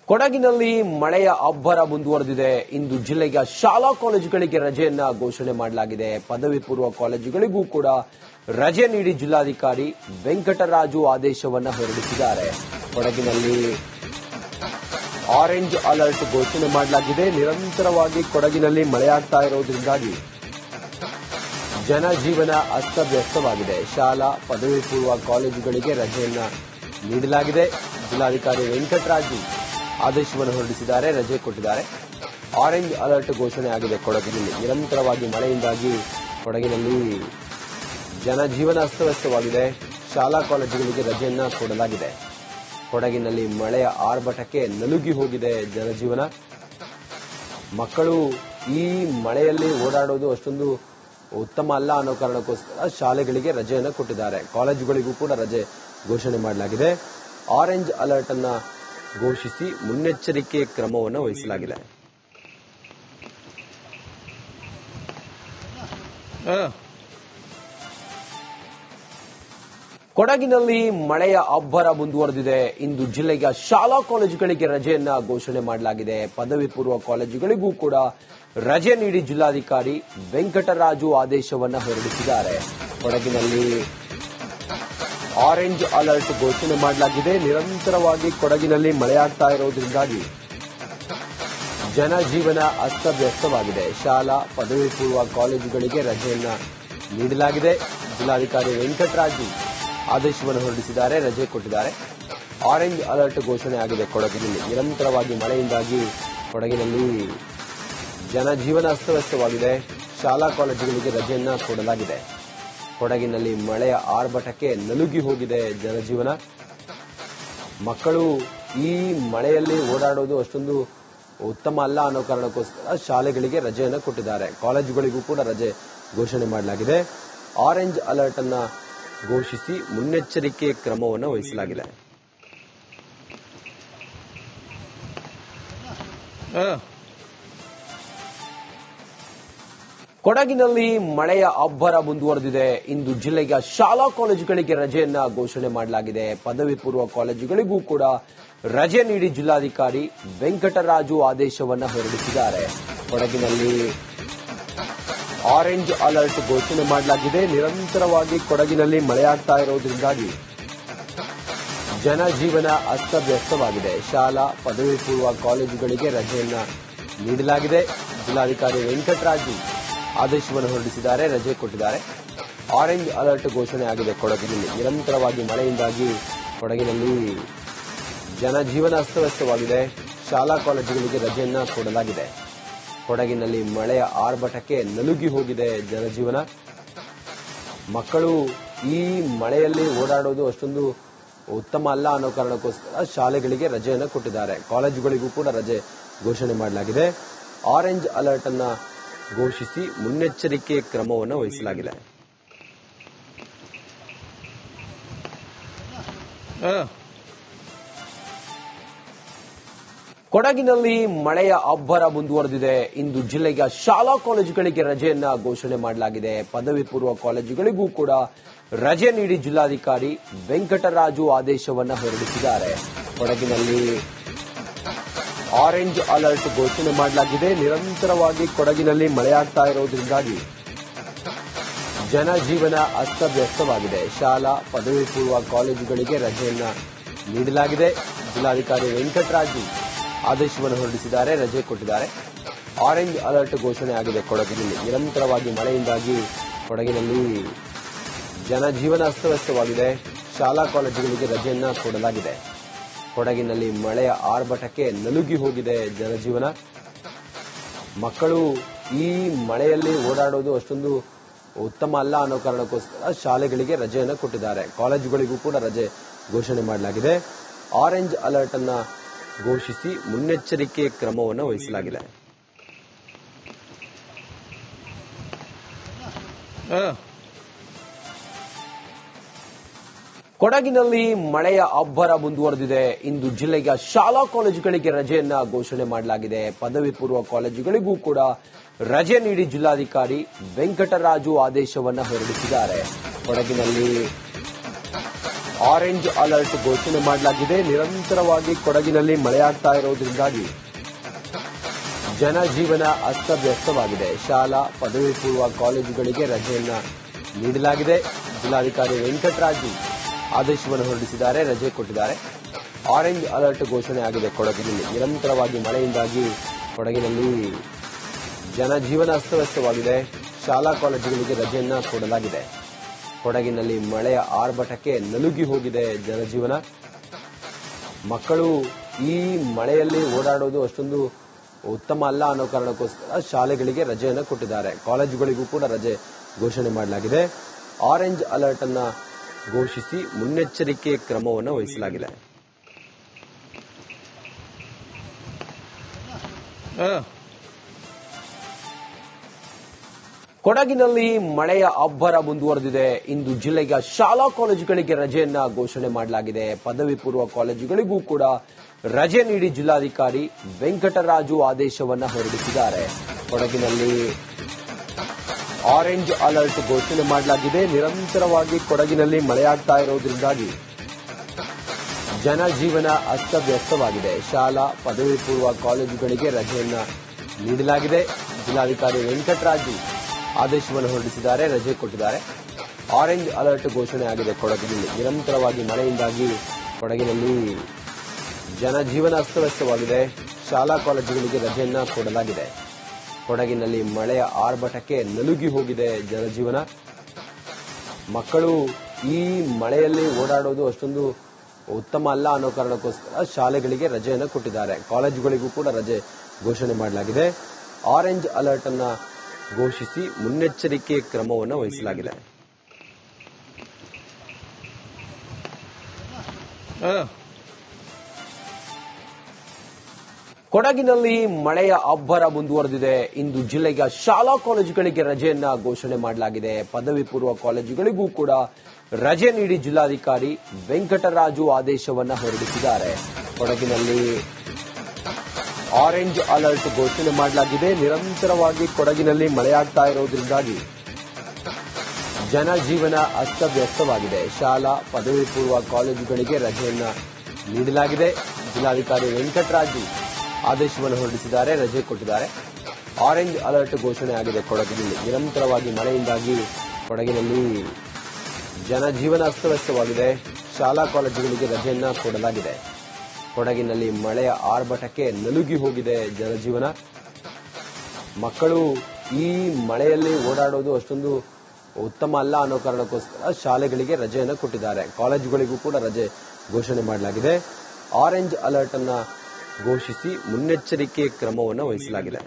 ಕೊಡಗಿನಲ್ಲಿ ಮಳೆಯ ಅಬ್ಬರ ಮುಂದುವರೆದಿದೆ. ಇಂದು ಜಿಲ್ಲೆಯ ಶಾಲಾ ಕಾಲೇಜುಗಳಿಗೆ ರಜೆಯನ್ನ ಘೋಷಣೆ ಮಾಡಲಾಗಿದೆ. ಪದವಿ ಪೂರ್ವ ಕಾಲೇಜುಗಳಿಗೂ ಕೂಡ ರಜೆ ನೀಡಿ ಜಿಲ್ಲಾಧಿಕಾರಿ ವೆಂಕಟರಾಜು ಆದೇಶವನ್ನ ಹೊರಡಿಸಿದ್ದಾರೆ. ಕೊಡಗಿನಲ್ಲಿ ಆರೆಂಜ್ ಅಲರ್ಟ್ ಘೋಷಣೆ ಮಾಡಲಾಗಿದೆ. ನಿರಂತರವಾಗಿ ಕೊಡಗಿನಲ್ಲಿ ಮಳೆಯಾಗ್ತಾ ಇರೋದ್ರಿಂದಾಗಿ ಜನಜೀವನ ಅಸ್ತವ್ಯಸ್ತವಾಗಿದೆ. ಶಾಲಾ ಪದವಿ ಪೂರ್ವ ಕಾಲೇಜುಗಳಿಗೆ ರಜೆಯನ್ನ ನೀಡಲಾಗಿದೆ. ಜಿಲ್ಲಾಧಿಕಾರಿ ವೆಂಕಟರಾಜು ಆದೇಶವನ್ನು ಹೊರಡಿಸಿದ್ದಾರೆ, ರಜೆ ಕೊಟ್ಟಿದ್ದಾರೆ. ಆರೆಂಜ್ ಅಲರ್ಟ್ ಘೋಷಣೆ ಆಗಿದೆ. ಕೊಡಗಿನಲ್ಲಿ ನಿರಂತರವಾಗಿ ಮಳೆಯಿಂದಾಗಿ ಕೊಡಗಿನಲ್ಲಿ ಜನಜೀವನ ಅಸ್ತವ್ಯಸ್ತವಾಗಿದೆ. ಶಾಲಾ ಕಾಲೇಜುಗಳಿಗೆ ರಜೆಯನ್ನ ಕೊಡಲಾಗಿದೆ. ಕೊಡಗಿನಲ್ಲಿ ಮಳೆಯ ಆರ್ಭಟಕ್ಕೆ ನಲುಗಿ ಹೋಗಿದೆ ಜನಜೀವನ. ಮಕ್ಕಳು ಈ ಮಳೆಯಲ್ಲಿ ಓಡಾಡೋದು ಅಷ್ಟೊಂದು ಉತ್ತಮ ಅಲ್ಲ ಅನ್ನೋ ಕಾರಣಕ್ಕೋಸ್ಕರ ಶಾಲೆಗಳಿಗೆ ರಜೆಯನ್ನು ಕೊಟ್ಟಿದ್ದಾರೆ. ಕಾಲೇಜುಗಳಿಗೂ ಕೂಡ ರಜೆ ಘೋಷಣೆ ಮಾಡಲಾಗಿದೆ. ಆರೆಂಜ್ ಅಲರ್ಟ್ ಅನ್ನ ಘೋಷಿಸಿ ಮುನ್ನೆಚ್ಚರಿಕೆ ಕ್ರಮವನ್ನು ವಹಿಸಲಾಗಿದೆ. ಕೊಡಗಿನಲ್ಲಿ ಮಳೆಯ ಅಬ್ಬರ ಮುಂದುವರೆದಿದೆ. ಇಂದು ಜಿಲ್ಲೆಯ ಶಾಲಾ ಕಾಲೇಜುಗಳಿಗೆ ರಜೆಯನ್ನ ಘೋಷಣೆ ಮಾಡಲಾಗಿದೆ. ಪದವಿ ಪೂರ್ವ ಕಾಲೇಜುಗಳಿಗೂ ಕೂಡ ರಜೆ ನೀಡಿ ಜಿಲ್ಲಾಧಿಕಾರಿ ವೆಂಕಟರಾಜು ಆದೇಶವನ್ನ ಹೊರಡಿಸಿದ್ದಾರೆ. ಕೊಡಗಿನಲ್ಲಿ ಆರೆಂಜ್ ಅಲರ್ಟ್ ಘೋಷಣೆ ಮಾಡಲಾಗಿದೆ. ನಿರಂತರವಾಗಿ ಕೊಡಗಿನಲ್ಲಿ ಮಳೆಯಾಗ್ತಾ ಇರೋದ್ರಿಂದಾಗಿ ಜನಜೀವನ ಅಸ್ತವ್ಯಸ್ತವಾಗಿದೆ. ಶಾಲಾ ಪದವಿ ಪೂರ್ವ ಕಾಲೇಜುಗಳಿಗೆ ರಜೆಯನ್ನ ನೀಡಲಾಗಿದೆ. ಜಿಲ್ಲಾಧಿಕಾರಿ ವೆಂಕಟರಾಜು ಆದೇಶವನ್ನು ಹೊರಡಿಸಿದ್ದಾರೆ, ರಜೆ ಕೊಟ್ಟಿದ್ದಾರೆ. ಆರೆಂಜ್ ಅಲರ್ಟ್ ಘೋಷಣೆ ಆಗಿದೆ. ಕೊಡಗಿನಲ್ಲಿ ನಿರಂತರವಾಗಿ ಮಳೆಯಿಂದಾಗಿ ಕೊಡಗಿನಲ್ಲಿ ಜನಜೀವನ ಅಸ್ತವ್ಯಸ್ತವಾಗಿದೆ. ಶಾಲಾ ಕಾಲೇಜುಗಳಿಗೆ ರಜೆಯನ್ನ ಕೊಡಲಾಗಿದೆ. ಕೊಡಗಿನಲ್ಲಿ ಮಳೆಯ ಆರ್ಭಟಕ್ಕೆ ನಲುಗಿ ಹೋಗಿದೆ ಜನಜೀವನ. ಮಕ್ಕಳು ಈ ಮಳೆಯಲ್ಲಿ ಓಡಾಡೋದು ಅಷ್ಟೊಂದು ಉತ್ತಮ ಅಲ್ಲ ಅನ್ನೋ ಕಾರಣಕ್ಕೋಸ್ಕರ ಶಾಲೆಗಳಿಗೆ ರಜೆಯನ್ನು ಕೊಟ್ಟಿದ್ದಾರೆ. ಕಾಲೇಜುಗಳಿಗೂ ಕೂಡ ರಜೆ ಘೋಷಣೆ ಮಾಡಲಾಗಿದೆ. ಆರೆಂಜ್ ಅಲರ್ಟ್ ಅನ್ನ ಘೋಷಿಸಿ ಮುನ್ನೆಚ್ಚರಿಕೆ ಕ್ರಮವನ್ನು ವಹಿಸಲಾಗಿದೆ. ಕೊಡಗಿನಲ್ಲಿ ಮಳೆಯ ಅಬ್ಬರ ಮುಂದುವರೆದಿದೆ. ಇಂದು ಜಿಲ್ಲೆಯ ಶಾಲಾ ಕಾಲೇಜುಗಳಿಗೆ ರಜೆಯನ್ನ ಘೋಷಣೆ ಮಾಡಲಾಗಿದೆ. ಪದವಿ ಪೂರ್ವ ಕಾಲೇಜುಗಳಿಗೂ ಕೂಡ ರಜೆ ನೀಡಿ ಜಿಲ್ಲಾಧಿಕಾರಿ ವೆಂಕಟರಾಜು ಆದೇಶವನ್ನ ಹೊರಡಿಸಿದ್ದಾರೆ. ಕೊಡಗಿನಲ್ಲಿ ಆರೆಂಜ್ ಅಲರ್ಟ್ ಘೋಷಣೆ ಮಾಡಲಾಗಿದೆ. ನಿರಂತರವಾಗಿ ಕೊಡಗಿನಲ್ಲಿ ಮಳೆಯಾಗ್ತಾ ಇರೋದ್ರಿಂದಾಗಿ ಜನಜೀವನ ಅಸ್ತವ್ಯಸ್ತವಾಗಿದೆ. ಶಾಲಾ ಪದವಿ ಪೂರ್ವ ಕಾಲೇಜುಗಳಿಗೆ ರಜೆಯನ್ನ ನೀಡಲಾಗಿದೆ. ಜಿಲ್ಲಾಧಿಕಾರಿ ವೆಂಕಟರಾಜು ಆದೇಶವನ್ನು ಹೊರಡಿಸಿದ್ದಾರೆ, ರಜೆ ಕೊಟ್ಟಿದ್ದಾರೆ. ಆರೆಂಜ್ ಅಲರ್ಟ್ ಘೋಷಣೆ ಆಗಿದೆ. ಕೊಡಗಿನಲ್ಲಿ ನಿರಂತರವಾಗಿ ಮಳೆಯಿಂದಾಗಿ ಕೊಡಗಿನಲ್ಲಿ ಜನಜೀವನ ಅಸ್ತವ್ಯಸ್ತವಾಗಿದೆ. ಶಾಲಾ ಕಾಲೇಜುಗಳಿಗೆ ರಜೆಯನ್ನ ಕೊಡಲಾಗಿದೆ. ಕೊಡಗಿನಲ್ಲಿ ಮಳೆಯ ಆರ್ಭಟಕ್ಕೆ ನಲುಗಿ ಹೋಗಿದೆ ಜನಜೀವನ. ಮಕ್ಕಳು ಈ ಮಳೆಯಲ್ಲಿ ಓಡಾಡೋದು ಅಷ್ಟೊಂದು ಉತ್ತಮ ಅಲ್ಲ ಅನ್ನೋ ಕಾರಣಕ್ಕೋಸ್ಕರ ಶಾಲೆಗಳಿಗೆ ರಜೆಯನ್ನು ಕೊಟ್ಟಿದ್ದಾರೆ. ಕಾಲೇಜುಗಳಿಗೂ ಕೂಡ ರಜೆ ಘೋಷಣೆ ಮಾಡಲಾಗಿದೆ. ಆರೆಂಜ್ ಅಲರ್ಟ್ ಅನ್ನ ಘೋಷಿಸಿ ಮುನ್ನೆಚ್ಚರಿಕೆ ಕ್ರಮವನ್ನು ವಹಿಸಲಾಗಿದೆ. ಕೊಡಗಿನಲ್ಲಿ ಮಳೆಯ ಅಬ್ಬರ ಮುಂದುವರೆದಿದೆ. ಇಂದು ಜಿಲ್ಲೆಯ ಶಾಲಾ ಕಾಲೇಜುಗಳಿಗೆ ರಜೆಯನ್ನ ಘೋಷಣೆ ಮಾಡಲಾಗಿದೆ. ಪದವಿ ಪೂರ್ವ ಕಾಲೇಜುಗಳಿಗೂ ಕೂಡ ರಜೆ ನೀಡಿ ಜಿಲ್ಲಾಧಿಕಾರಿ ವೆಂಕಟರಾಜು ಆದೇಶವನ್ನ ಹೊರಡಿಸಿದ್ದಾರೆ. ಕೊಡಗಿನಲ್ಲಿ ಆರೆಂಜ್ ಅಲರ್ಟ್ ಘೋಷಣೆ ಮಾಡಲಾಗಿದೆ. ನಿರಂತರವಾಗಿ ಕೊಡಗಿನಲ್ಲಿ ಮಳೆಯಾಗ್ತಾ ಇರೋದ್ರಿಂದಾಗಿ ಜನಜೀವನ ಅಸ್ತವ್ಯಸ್ತವಾಗಿದೆ. ಶಾಲಾ ಪದವಿ ಪೂರ್ವ ಕಾಲೇಜುಗಳಿಗೆ ರಜೆಯನ್ನ ನೀಡಲಾಗಿದೆ. ಜಿಲ್ಲಾಧಿಕಾರಿ ವೆಂಕಟರಾಜು ಆದೇಶವನ್ನು ಹೊರಡಿಸಿದ್ದಾರೆ, ರಜೆ ಕೊಟ್ಟಿದ್ದಾರೆ. ಆರೆಂಜ್ ಅಲರ್ಟ್ ಘೋಷಣೆ ಆಗಿದೆ. ಕೊಡಗಿನಲ್ಲಿ ನಿರಂತರವಾಗಿ ಮಳೆಯಿಂದಾಗಿ ಕೊಡಗಿನಲ್ಲಿ ಜನಜೀವನ ಅಸ್ತವ್ಯಸ್ತವಾಗಿದೆ. ಶಾಲಾ ಕಾಲೇಜುಗಳಿಗೆ ರಜೆಯನ್ನ ಕೊಡಲಾಗಿದೆ. ಕೊಡಗಿನಲ್ಲಿ ಮಳೆಯ ಆರ್ಭಟಕ್ಕೆ ನಲುಗಿ ಹೋಗಿದೆ ಜನಜೀವನ. ಮಕ್ಕಳು ಈ ಮಳೆಯಲ್ಲಿ ಓಡಾಡೋದು ಅಷ್ಟೊಂದು ಉತ್ತಮ ಅಲ್ಲ ಅನ್ನೋ ಕಾರಣಕ್ಕೋಸ್ಕರ ಶಾಲೆಗಳಿಗೆ ರಜೆಯನ್ನು ಕೊಟ್ಟಿದ್ದಾರೆ. ಕಾಲೇಜುಗಳಿಗೂ ಕೂಡ ರಜೆ ಘೋಷಣೆ ಮಾಡಲಾಗಿದೆ. ಆರೆಂಜ್ ಅಲರ್ಟ್ ಅನ್ನ ಘೋಷಿಸಿ ಮುನ್ನೆಚ್ಚರಿಕೆ ಕ್ರಮವನ್ನು ವಹಿಸಲಾಗಿದೆ. ಕೊಡಗಿನಲ್ಲಿ ಮಳೆಯ ಅಬ್ಬರ ಮುಂದುವರೆದಿದೆ. ಇಂದು ಜಿಲ್ಲೆಯ ಶಾಲಾ ಕಾಲೇಜುಗಳಿಗೆ ರಜೆಯನ್ನ ಘೋಷಣೆ ಮಾಡಲಾಗಿದೆ. ಪದವಿ ಪೂರ್ವ ಕಾಲೇಜುಗಳಿಗೂ ಕೂಡ ರಜೆ ನೀಡಿ ಜಿಲ್ಲಾಧಿಕಾರಿ ವೆಂಕಟರಾಜು ಆದೇಶವನ್ನ ಹೊರಡಿಸಿದ್ದಾರೆ. ಕೊಡಗಿನಲ್ಲಿ ಆರೆಂಜ್ ಅಲರ್ಟ್ ಘೋಷಣೆ ಮಾಡಲಾಗಿದೆ. ನಿರಂತರವಾಗಿ ಕೊಡಗಿನಲ್ಲಿ ಮಳೆಯಾಗ್ತಾ ಇರೋದ್ರಿಂದಾಗಿ ಜನಜೀವನ ಅಸ್ತವ್ಯಸ್ತವಾಗಿದೆ. ಶಾಲಾ ಪದವಿ ಪೂರ್ವ ಕಾಲೇಜುಗಳಿಗೆ ರಜೆಯನ್ನ ನೀಡಲಾಗಿದೆ. ಜಿಲ್ಲಾಧಿಕಾರಿ ವೆಂಕಟರಾಜು ಆದೇಶವನ್ನು ಹೊರಡಿಸಿದ್ದಾರೆ, ರಜೆ ಕೊಟ್ಟಿದ್ದಾರೆ. ಆರೆಂಜ್ ಅಲರ್ಟ್ ಘೋಷಣೆ ಆಗಿದೆ. ಕೊಡಗಿನಲ್ಲಿ ನಿರಂತರವಾಗಿ ಮಳೆಯಿಂದಾಗಿ ಕೊಡಗಿನಲ್ಲಿ ಜನಜೀವನ ಅಸ್ತವ್ಯಸ್ತವಾಗಿದೆ. ಶಾಲಾ ಕಾಲೇಜುಗಳಿಗೆ ರಜೆಯನ್ನ ಕೊಡಲಾಗಿದೆ. ಕೊಡಗಿನಲ್ಲಿ ಮಳೆಯ ಆರ್ಭಟಕ್ಕೆ ನಲುಗಿ ಹೋಗಿದೆ ಜನಜೀವನ. ಮಕ್ಕಳು ಈ ಮಳೆಯಲ್ಲಿ ಓಡಾಡೋದು ಅಷ್ಟೊಂದು ಉತ್ತಮ ಅಲ್ಲ ಅನ್ನೋ ಕಾರಣಕ್ಕೋಸ್ಕರ ಶಾಲೆಗಳಿಗೆ ರಜೆಯನ್ನು ಕೊಟ್ಟಿದ್ದಾರೆ. ಕಾಲೇಜುಗಳಿಗೂ ಕೂಡ ರಜೆ ಘೋಷಣೆ ಮಾಡಲಾಗಿದೆ. ಆರೆಂಜ್ ಅಲರ್ಟ್ ಅನ್ನ ಘೋಷಿಸಿ ಮುನ್ನೆಚ್ಚರಿಕೆ ಕ್ರಮವನ್ನು ವಹಿಸಲಾಗಿದೆ. ಕೊಡಗಿನಲ್ಲಿ ಮಳೆಯ ಅಬ್ಬರ ಮುಂದುವರೆದಿದೆ. ಇಂದು ಜಿಲ್ಲೆಯ ಶಾಲಾ ಕಾಲೇಜುಗಳಿಗೆ ರಜೆಯನ್ನ ಘೋಷಣೆ ಮಾಡಲಾಗಿದೆ. ಪದವಿ ಪೂರ್ವ ಕಾಲೇಜುಗಳಿಗೂ ಕೂಡ ರಜೆ ನೀಡಿ ಜಿಲ್ಲಾಧಿಕಾರಿ ವೆಂಕಟರಾಜು ಆದೇಶವನ್ನು ಹೊರಡಿಸಿದ್ದಾರೆ. ಕೊಡಗಿನಲ್ಲಿ ಆರೆಂಜ್ ಅಲರ್ಟ್ ಘೋಷಣೆ ಮಾಡಲಾಗಿದೆ. ನಿರಂತರವಾಗಿ ಕೊಡಗಿನಲ್ಲಿ ಮಳೆಯಾಗ್ತಾ ಇರೋದ್ರಿಂದಾಗಿ ಜನಜೀವನ ಅಸ್ತವ್ಯಸ್ತವಾಗಿದೆ. ಶಾಲಾ ಪದವಿ ಪೂರ್ವ ಕಾಲೇಜುಗಳಿಗೆ ರಜೆಯನ್ನ ನೀಡಲಾಗಿದೆ. ಜಿಲ್ಲಾಧಿಕಾರಿ ವೆಂಕಟರಾಜು ಆದೇಶವನ್ನು ಹೊರಡಿಸಿದ್ದಾರೆ, ರಜೆ ಕೊಟ್ಟಿದ್ದಾರೆ. ಆರೆಂಜ್ ಅಲರ್ಟ್ ಘೋಷಣೆ ಆಗಿದೆ. ಕೊಡಗಿನಲ್ಲಿ ನಿರಂತರವಾಗಿ ಮಳೆಯಿಂದಾಗಿ ಕೊಡಗಿನಲ್ಲಿ ಜನಜೀವನ ಅಸ್ತವ್ಯಸ್ತವಾಗಿದೆ. ಶಾಲಾ ಕಾಲೇಜುಗಳಿಗೆ ರಜೆಯನ್ನ ಕೊಡಲಾಗಿದೆ. ಕೊಡಗಿನಲ್ಲಿ ಮಳೆಯ ಆರ್ಭಟಕ್ಕೆ ನಲುಗಿ ಹೋಗಿದೆ ಜನಜೀವನ. ಮಕ್ಕಳು ಈ ಮಳೆಯಲ್ಲಿ ಓಡಾಡೋದು ಅಷ್ಟೊಂದು ಉತ್ತಮ ಅಲ್ಲ ಅನ್ನೋ ಕಾರಣಕ್ಕೋಸ್ಕರ ಶಾಲೆಗಳಿಗೆ ರಜೆಯನ್ನು ಕೊಟ್ಟಿದ್ದಾರೆ. ಕಾಲೇಜುಗಳಿಗೂ ಕೂಡ ರಜೆ ಘೋಷಣೆ ಮಾಡಲಾಗಿದೆ. ಆರೆಂಜ್ ಅಲರ್ಟ್ ಅನ್ನ ಘೋಷಿಸಿ ಮುನ್ನೆಚ್ಚರಿಕೆ ಕ್ರಮವನ್ನು ವಹಿಸಲಾಗಿದೆ. ಕೊಡಗಿನಲ್ಲಿ ಮಳೆಯ ಅಬ್ಬರ ಮುಂದುವರೆದಿದೆ. ಇಂದು ಜಿಲ್ಲೆಯ ಶಾಲಾ ಕಾಲೇಜುಗಳಿಗೆ ರಜೆಯನ್ನ ಘೋಷಣೆ ಮಾಡಲಾಗಿದೆ. ಪದವಿ ಪೂರ್ವ ಕಾಲೇಜುಗಳಿಗೂ ಕೂಡ ರಜೆ ನೀಡಿ ಜಿಲ್ಲಾಧಿಕಾರಿ ವೆಂಕಟರಾಜು ಆದೇಶವನ್ನು ಹೊರಡಿಸಿದ್ದಾರೆ. ಕೊಡಗಿನಲ್ಲಿ ಆರೆಂಜ್ ಅಲರ್ಟ್ ಘೋಷಣೆ ಮಾಡಲಾಗಿದೆ. ನಿರಂತರವಾಗಿ ಕೊಡಗಿನಲ್ಲಿ ಮಳೆಯಾಗ್ತಾ ಇರೋದ್ರಿಂದಾಗಿ ಜನಜೀವನ ಅಸ್ತವ್ಯಸ್ತವಾಗಿದೆ. ಶಾಲಾ ಪದವಿ ಪೂರ್ವ ಕಾಲೇಜುಗಳಿಗೆ ರಜೆಯನ್ನ ನೀಡಲಾಗಿದೆ. ಜಿಲ್ಲಾಧಿಕಾರಿ ವೆಂಕಟರಾಜು ಆದೇಶವನ್ನು ಹೊರಡಿಸಿದ್ದಾರೆ, ರಜೆ ಕೊಟ್ಟಿದ್ದಾರೆ. ಆರೆಂಜ್ ಅಲರ್ಟ್ ಘೋಷಣೆ ಆಗಿದೆ. ಕೊಡಗಿನಲ್ಲಿ ನಿರಂತರವಾಗಿ ಮಳೆಯಿಂದಾಗಿ ಕೊಡಗಿನಲ್ಲಿ ಜನಜೀವನ ಅಸ್ತವ್ಯಸ್ತವಾಗಿದೆ. ಶಾಲಾ ಕಾಲೇಜುಗಳಿಗೆ ರಜೆಯನ್ನ ಕೊಡಲಾಗಿದೆ. ಕೊಡಗಿನಲ್ಲಿ ಮಳೆಯ ಆರ್ಭಟಕ್ಕೆ ನಲುಗಿ ಹೋಗಿದೆ ಜನಜೀವನ. ಮಕ್ಕಳು ಈ ಮಳೆಯಲ್ಲಿ ಓಡಾಡೋದು ಅಷ್ಟೊಂದು ಉತ್ತಮ ಅಲ್ಲ ಅನ್ನೋ ಕಾರಣಕ್ಕೋಸ್ಕರ ಶಾಲೆಗಳಿಗೆ ರಜೆಯನ್ನು ಕೊಟ್ಟಿದ್ದಾರೆ. ಕಾಲೇಜುಗಳಿಗೂ ಕೂಡ ರಜೆ ಘೋಷಣೆ ಮಾಡಲಾಗಿದೆ. ಆರೆಂಜ್ ಅಲರ್ಟ್ ಅನ್ನ ಘೋಷಿಸಿ ಮುನ್ನೆಚ್ಚರಿಕೆ ಕ್ರಮವನ್ನು ವಹಿಸಲಾಗಿದೆ.